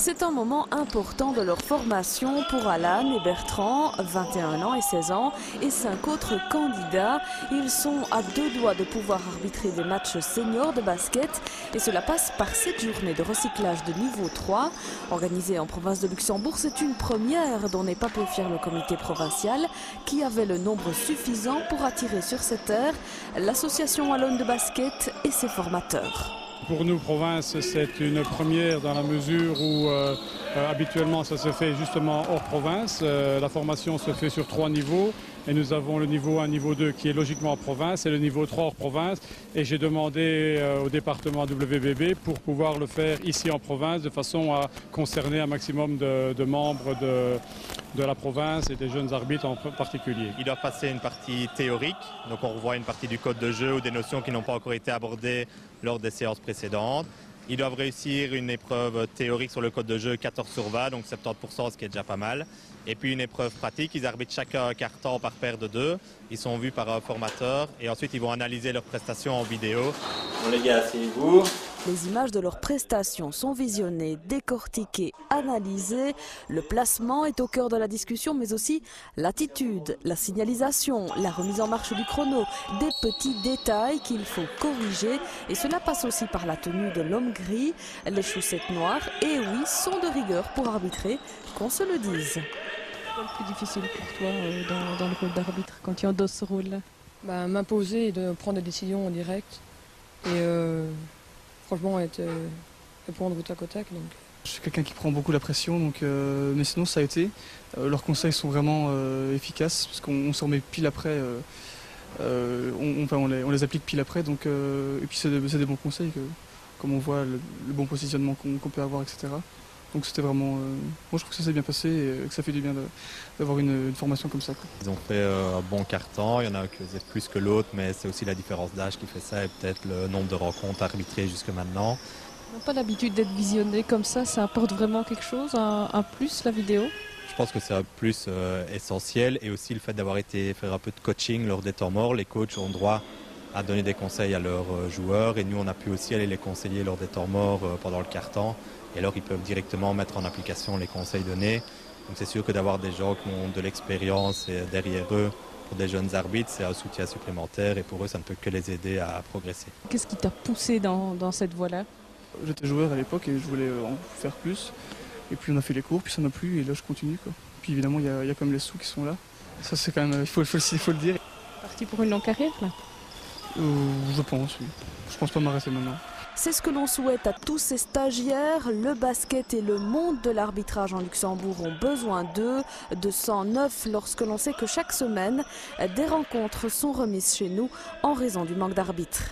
C'est un moment important de leur formation pour Alan et Bertrand, 21 ans et 16 ans, et 5 autres candidats. Ils sont à 2 doigts de pouvoir arbitrer des matchs seniors de basket et cela passe par cette journée de recyclage de niveau 3. Organisée en province de Luxembourg, c'est une première dont n'est pas peu fier le comité provincial qui avait le nombre suffisant pour attirer sur cette aire l'association wallonne de basket et ses formateurs. Pour nous, province, c'est une première dans la mesure où habituellement ça se fait justement hors province. La formation se fait sur 3 niveaux et nous avons le niveau 1, niveau 2 qui est logiquement en province et le niveau 3 hors province. Et j'ai demandé au département WBB pour pouvoir le faire ici en province de façon à concerner un maximum de membres de la province et des jeunes arbitres en particulier. Ils doivent passer une partie théorique, donc on revoit une partie du code de jeu ou des notions qui n'ont pas encore été abordées lors des séances précédentes. Ils doivent réussir une épreuve théorique sur le code de jeu 14 sur 20, donc 70%, ce qui est déjà pas mal. Et puis une épreuve pratique, ils arbitrent chacun un quart-temps par paire de 2. Ils sont vus par un formateur et ensuite ils vont analyser leurs prestations en vidéo. Bon les gars, asseyez-vous. Les images de leurs prestations sont visionnées, décortiquées, analysées. Le placement est au cœur de la discussion, mais aussi l'attitude, la signalisation, la remise en marche du chrono, des petits détails qu'il faut corriger. Et cela passe aussi par la tenue de l'homme gris, les chaussettes noires, et oui, sont de rigueur pour arbitrer, qu'on se le dise. C'est quoi le plus difficile pour toi dans le rôle d'arbitre, quand tu endosses ce rôle-là? M'imposer et de prendre des décisions en direct. Et franchement, répondre au tac au tac. Donc. Je suis quelqu'un qui prend beaucoup la pression, donc, mais sinon ça a été. Leurs conseils sont vraiment efficaces, parce qu'on s'en remet pile après. On les applique pile après, donc, et puis c'est des bons conseils, comme on voit le bon positionnement qu'on peut avoir, etc. Donc c'était vraiment... moi je trouve que ça s'est bien passé et que ça fait du bien d'avoir une formation comme ça. Quoi. Ils ont fait un bon quart-temps, il y en a qui faisaient plus que l'autre, mais c'est aussi la différence d'âge qui fait ça et peut-être le nombre de rencontres arbitrées jusque maintenant. On n'a pas l'habitude d'être visionné comme ça apporte vraiment quelque chose, un plus la vidéo? Je pense que c'est un plus essentiel et aussi le fait d'avoir été faire un peu de coaching lors des temps morts. Les coachs ont droit à donner des conseils à leurs joueurs et nous on a pu aussi aller les conseiller lors des temps morts pendant le quart-temps. Et alors ils peuvent directement mettre en application les conseils donnés. Donc c'est sûr que d'avoir des gens qui ont de l'expérience derrière eux pour des jeunes arbitres, c'est un soutien supplémentaire et pour eux ça ne peut que les aider à progresser. Qu'est-ce qui t'a poussé dans cette voie-là? J'étais joueur à l'époque et je voulais en faire plus. Et puis on a fait les cours, puis ça m'a plu et là je continue. Quoi. Puis évidemment il y a quand même les sous qui sont là. Ça c'est quand même, il faut le dire. Parti pour une longue carrière là? Je pense, oui. Je pense pas m'arrêter maintenant. C'est ce que l'on souhaite à tous ces stagiaires. Le basket et le monde de l'arbitrage en Luxembourg ont besoin d'eux, de 109 lorsque l'on sait que chaque semaine, des rencontres sont remises chez nous en raison du manque d'arbitres.